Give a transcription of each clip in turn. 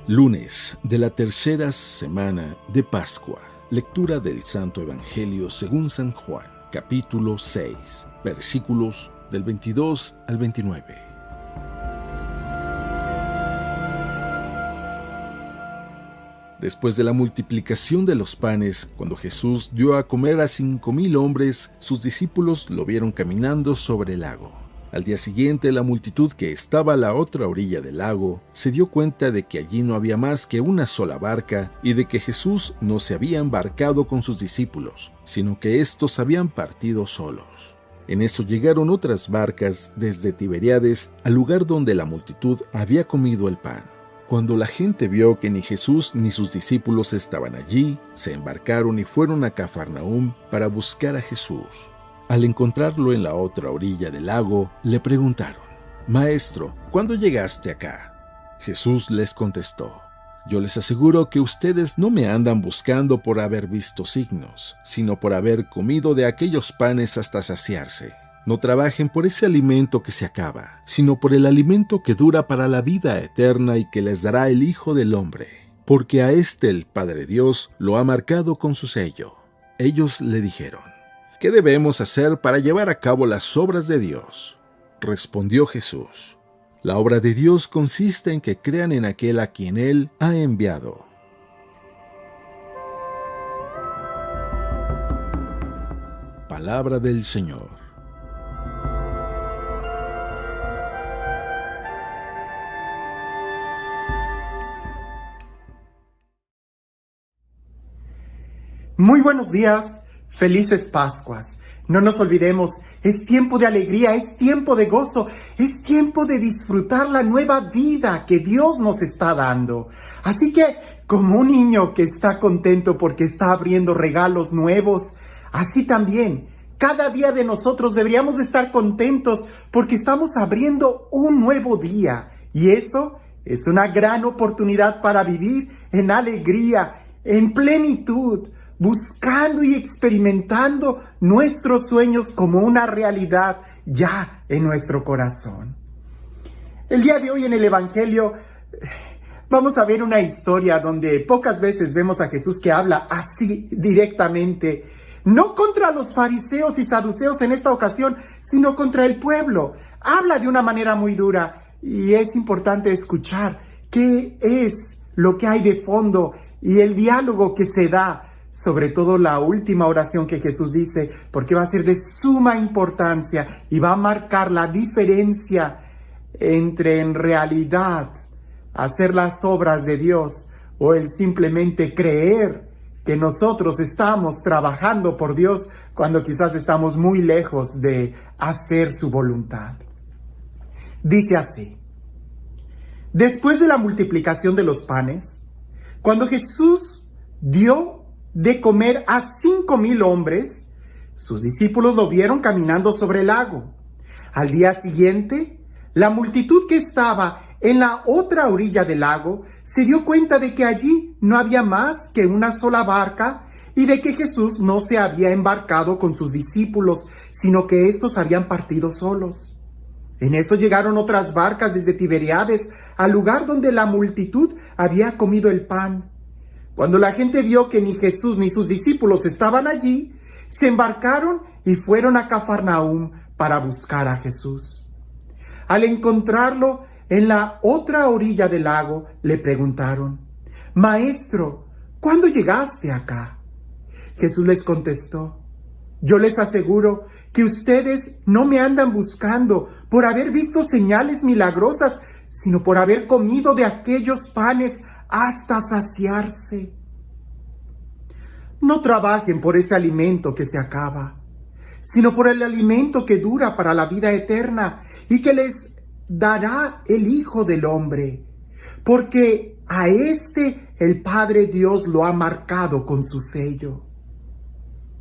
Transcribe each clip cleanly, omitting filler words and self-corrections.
Lunes de la tercera semana de Pascua. Lectura del Santo Evangelio según San Juan, capítulo 6, versículos del 22 al 29. Después de la multiplicación de los panes, cuando Jesús dio a comer a 5,000 hombres, sus discípulos lo vieron caminando sobre el lago. Al día siguiente, la multitud que estaba a la otra orilla del lago se dio cuenta de que allí no había más que una sola barca y de que Jesús no se había embarcado con sus discípulos, sino que éstos habían partido solos. En eso llegaron otras barcas desde Tiberíades al lugar donde la multitud había comido el pan. Cuando la gente vio que ni Jesús ni sus discípulos estaban allí, se embarcaron y fueron a Cafarnaúm para buscar a Jesús. Al encontrarlo en la otra orilla del lago, le preguntaron: «Maestro, ¿cuándo llegaste acá?». Jesús les contestó: «Yo les aseguro que ustedes no me andan buscando por haber visto signos, sino por haber comido de aquellos panes hasta saciarse. No trabajen por ese alimento que se acaba, sino por el alimento que dura para la vida eterna y que les dará el Hijo del Hombre, porque a éste el Padre Dios lo ha marcado con su sello». Ellos le dijeron: «¿Qué debemos hacer para llevar a cabo las obras de Dios?». Respondió Jesús: «La obra de Dios consiste en que crean en aquel a quien Él ha enviado». Palabra del Señor. Muy buenos días, felices Pascuas. No nos olvidemos, es tiempo de alegría, es tiempo de gozo, es tiempo de disfrutar la nueva vida que Dios nos está dando. Así que, como un niño que está contento porque está abriendo regalos nuevos, así también, cada día de nosotros deberíamos de estar contentos porque estamos abriendo un nuevo día. Y eso es una gran oportunidad para vivir en alegría, en plenitud, buscando y experimentando nuestros sueños como una realidad ya en nuestro corazón. El día de hoy en el Evangelio vamos a ver una historia donde pocas veces vemos a Jesús que habla así directamente, no contra los fariseos y saduceos en esta ocasión, sino contra el pueblo. Habla de una manera muy dura y es importante escuchar qué es lo que hay de fondo y el diálogo que se da. Sobre todo la última oración que Jesús dice, porque va a ser de suma importancia y va a marcar la diferencia entre en realidad hacer las obras de Dios o el simplemente creer que nosotros estamos trabajando por Dios cuando quizás estamos muy lejos de hacer su voluntad. Dice así: después de la multiplicación de los panes, cuando Jesús dio de comer a 5,000 hombres, sus discípulos lo vieron caminando sobre el lago. Al día siguiente, la multitud que estaba en la otra orilla del lago se dio cuenta de que allí no había más que una sola barca y de que Jesús no se había embarcado con sus discípulos, sino que éstos habían partido solos. En eso llegaron otras barcas desde Tiberíades al lugar donde la multitud había comido el pan. Cuando la gente vio que ni Jesús ni sus discípulos estaban allí, se embarcaron y fueron a Cafarnaúm para buscar a Jesús. Al encontrarlo en la otra orilla del lago, le preguntaron: «Maestro, ¿cuándo llegaste acá?». Jesús les contestó: «Yo les aseguro que ustedes no me andan buscando por haber visto señales milagrosas, sino por haber comido de aquellos panes hasta saciarse. No trabajen por ese alimento que se acaba, sino por el alimento que dura para la vida eterna y que les dará el Hijo del Hombre, porque a éste el Padre Dios lo ha marcado con su sello».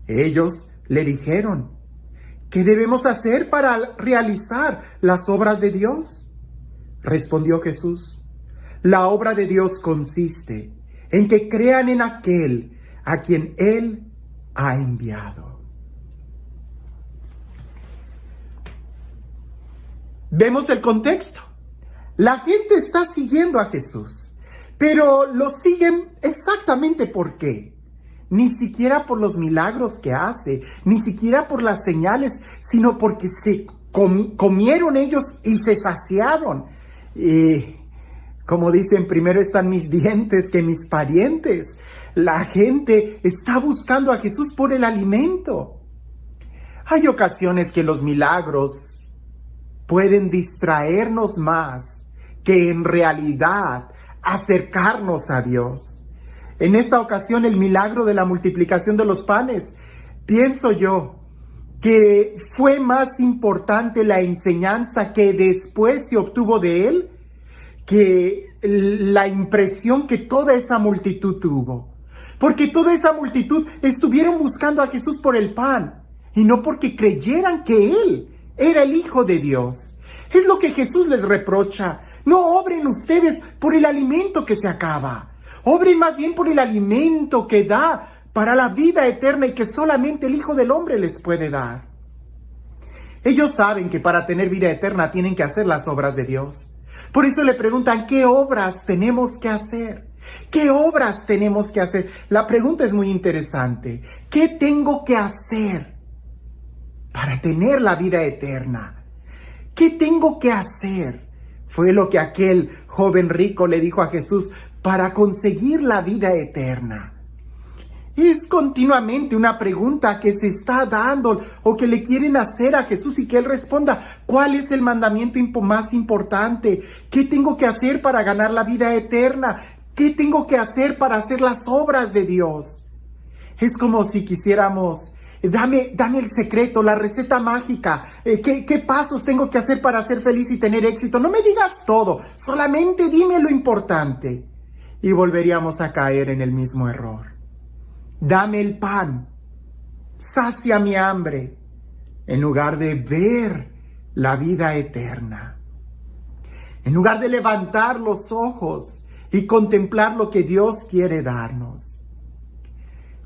Ellos le dijeron: «¿Qué debemos hacer para realizar las obras de Dios?». Respondió Jesús: «La obra de Dios consiste en que crean en aquel a quien Él ha enviado». Vemos el contexto. La gente está siguiendo a Jesús, pero lo siguen exactamente ¿por qué? Ni siquiera por los milagros que hace, ni siquiera por las señales, sino porque se comieron ellos y se saciaron. Y como dicen, primero están mis dientes que mis parientes. La gente está buscando a Jesús por el alimento. Hay ocasiones que los milagros pueden distraernos más que en realidad acercarnos a Dios. En esta ocasión, el milagro de la multiplicación de los panes, pienso yo que fue más importante la enseñanza que después se obtuvo de él que la impresión que toda esa multitud tuvo. Porque toda esa multitud estuvieron buscando a Jesús por el pan y no porque creyeran que él era el Hijo de Dios. Es lo que Jesús les reprocha. No obren ustedes por el alimento que se acaba. Obren más bien por el alimento que da para la vida eterna y que solamente el Hijo del Hombre les puede dar. Ellos saben que para tener vida eterna tienen que hacer las obras de Dios. Por eso le preguntan, ¿qué obras tenemos que hacer? ¿Qué obras tenemos que hacer? La pregunta es muy interesante. ¿Qué tengo que hacer para tener la vida eterna? ¿Qué tengo que hacer? Fue lo que aquel joven rico le dijo a Jesús para conseguir la vida eterna. Es continuamente una pregunta que se está dando o que le quieren hacer a Jesús y que Él responda. ¿Cuál es el mandamiento más importante? ¿Qué tengo que hacer para ganar la vida eterna? ¿Qué tengo que hacer para hacer las obras de Dios? Es como si quisiéramos, dame el secreto, la receta mágica. ¿Qué pasos tengo que hacer para ser feliz y tener éxito? No me digas todo, solamente dime lo importante. Y volveríamos a caer en el mismo error. Dame el pan, sacia mi hambre, en lugar de ver la vida eterna. En lugar de levantar los ojos y contemplar lo que Dios quiere darnos.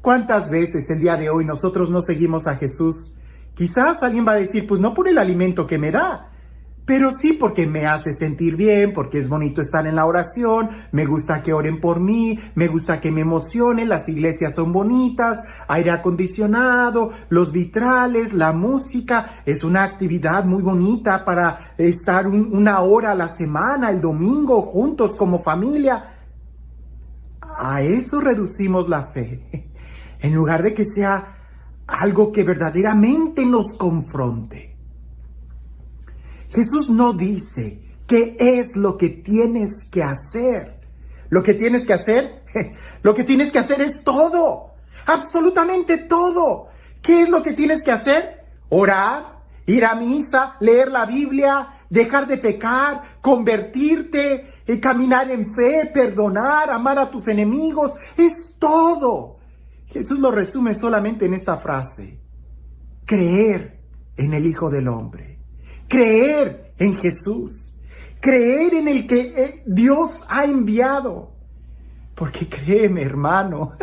¿Cuántas veces el día de hoy nosotros no seguimos a Jesús? Quizás alguien va a decir, pues no por el alimento que me da, pero sí porque me hace sentir bien, porque es bonito estar en la oración, me gusta que oren por mí, me gusta que me emocionen, las iglesias son bonitas, aire acondicionado, los vitrales, la música, es una actividad muy bonita para estar una hora a la semana, el domingo, juntos como familia. A eso reducimos la fe, en lugar de que sea algo que verdaderamente nos confronte. Jesús no dice qué es lo que tienes que hacer. Lo que tienes que hacer, lo que tienes que hacer es todo, absolutamente todo. ¿Qué es lo que tienes que hacer? Orar, ir a misa, leer la Biblia, dejar de pecar, convertirte, caminar en fe, perdonar, amar a tus enemigos. Es todo. Jesús lo resume solamente en esta frase: creer en el Hijo del Hombre. Creer en Jesús, creer en el que Dios ha enviado. Porque créeme, hermano,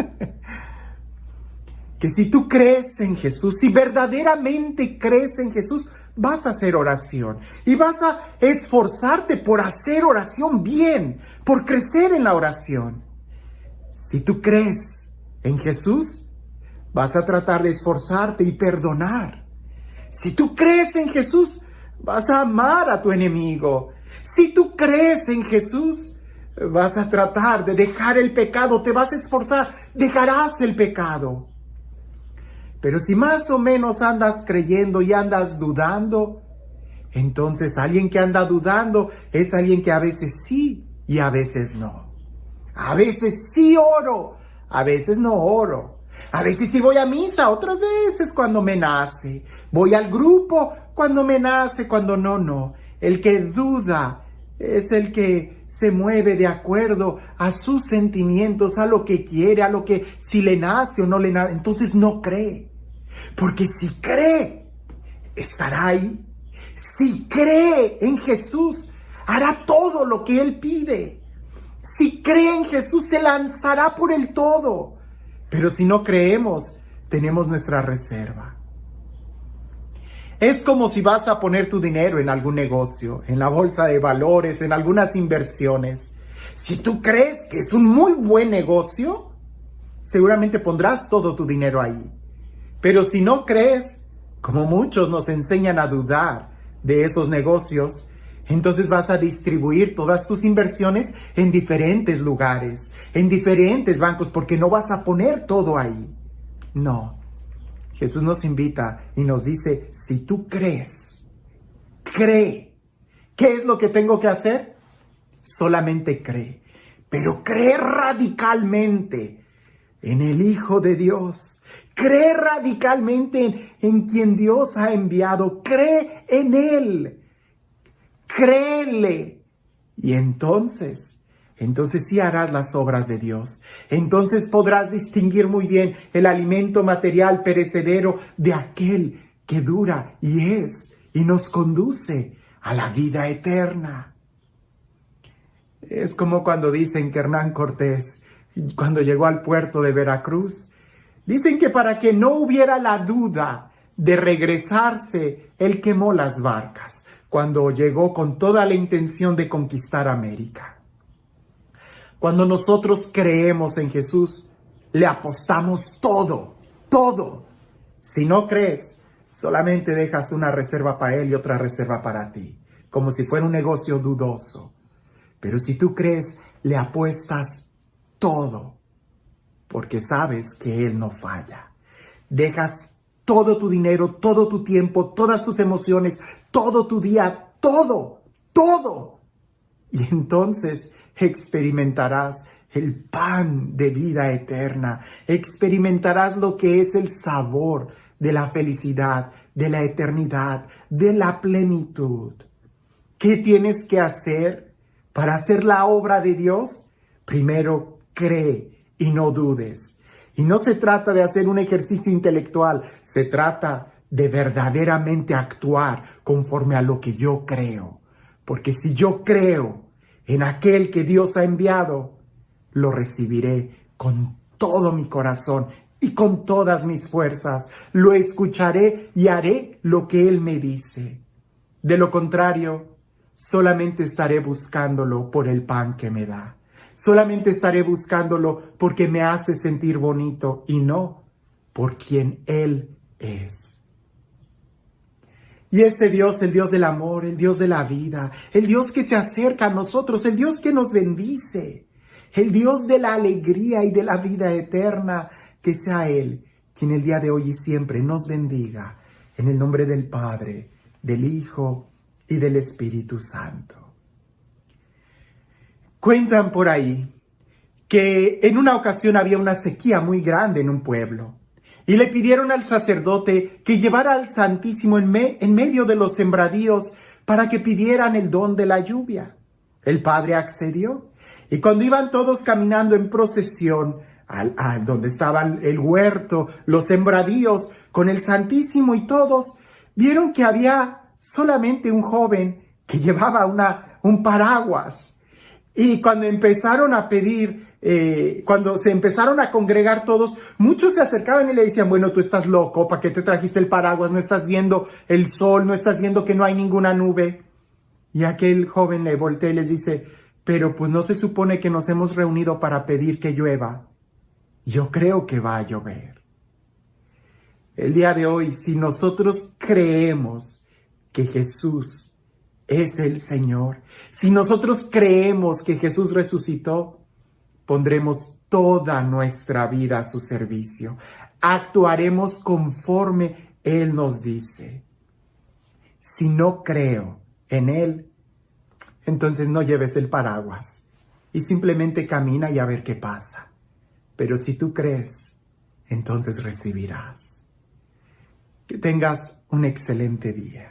que si tú crees en Jesús, si verdaderamente crees en Jesús, vas a hacer oración y vas a esforzarte por hacer oración bien, por crecer en la oración. Si tú crees en Jesús, vas a tratar de esforzarte y perdonar. Si tú crees en Jesús, vas a amar a tu enemigo. Si tú crees en Jesús, vas a tratar de dejar el pecado, te vas a esforzar, dejarás el pecado. Pero si más o menos andas creyendo y andas dudando, entonces alguien que anda dudando es alguien que a veces sí y a veces no. A veces sí oro, a veces no oro. A veces sí voy a misa, otras veces cuando me nace. Voy al grupo cuando me nace, cuando no. El que duda es el que se mueve de acuerdo a sus sentimientos, a lo que quiere, a lo que si le nace o no le nace. Entonces no cree. Porque si cree, estará ahí. Si cree en Jesús, hará todo lo que Él pide. Si cree en Jesús, se lanzará por el todo. Pero si no creemos, tenemos nuestra reserva. Es como si vas a poner tu dinero en algún negocio, en la bolsa de valores, en algunas inversiones. Si tú crees que es un muy buen negocio, seguramente pondrás todo tu dinero ahí. Pero si no crees, como muchos nos enseñan a dudar de esos negocios, entonces vas a distribuir todas tus inversiones en diferentes lugares, en diferentes bancos, porque no vas a poner todo ahí. No. Jesús nos invita y nos dice, si tú crees, cree. ¿Qué es lo que tengo que hacer? Solamente cree. Pero cree radicalmente en el Hijo de Dios. Cree radicalmente en quien Dios ha enviado. Cree en Él. Créele. Y entonces sí harás las obras de Dios. Entonces podrás distinguir muy bien el alimento material perecedero de aquel que dura y nos conduce a la vida eterna. Es como cuando dicen que Hernán Cortés, cuando llegó al puerto de Veracruz, dicen que para que no hubiera la duda de regresarse, él quemó las barcas cuando llegó con toda la intención de conquistar América. Cuando nosotros creemos en Jesús, le apostamos todo, todo. Si no crees, solamente dejas una reserva para Él y otra reserva para ti, como si fuera un negocio dudoso. Pero si tú crees, le apuestas todo, porque sabes que Él no falla. Dejas todo tu dinero, todo tu tiempo, todas tus emociones, todo tu día, todo. Y entonces experimentarás el pan de vida eterna. Experimentarás lo que es el sabor de la felicidad, de la eternidad, de la plenitud. ¿Qué tienes que hacer para hacer la obra de Dios? Primero, cree y no dudes. Y no se trata de hacer un ejercicio intelectual, se trata de verdaderamente actuar conforme a lo que yo creo. Porque si yo creo en aquel que Dios ha enviado, lo recibiré con todo mi corazón y con todas mis fuerzas. Lo escucharé y haré lo que Él me dice. De lo contrario, solamente estaré buscándolo por el pan que me da. Solamente estaré buscándolo porque me hace sentir bonito y no por quien Él es. Y este Dios, el Dios del amor, el Dios de la vida, el Dios que se acerca a nosotros, el Dios que nos bendice, el Dios de la alegría y de la vida eterna, que sea Él quien el día de hoy y siempre nos bendiga, en el nombre del Padre, del Hijo y del Espíritu Santo. Cuentan por ahí que en una ocasión había una sequía muy grande en un pueblo y le pidieron al sacerdote que llevara al Santísimo en medio de los sembradíos para que pidieran el don de la lluvia. El padre accedió y cuando iban todos caminando en procesión al donde estaban el huerto, los sembradíos con el Santísimo y todos, vieron que había solamente un joven que llevaba un paraguas. Y cuando empezaron a pedir, cuando se empezaron a congregar todos, muchos se acercaban y le decían, bueno, tú estás loco, ¿para qué te trajiste el paraguas? No estás viendo el sol, no estás viendo que no hay ninguna nube. Y aquel joven le voltea y les dice, pero pues no se supone que nos hemos reunido para pedir que llueva. Yo creo que va a llover. El día de hoy, si nosotros creemos que Jesús es el Señor, si nosotros creemos que Jesús resucitó, pondremos toda nuestra vida a su servicio. Actuaremos conforme Él nos dice. Si no creo en Él, entonces no lleves el paraguas y simplemente camina y a ver qué pasa. Pero si tú crees, entonces recibirás. Que tengas un excelente día.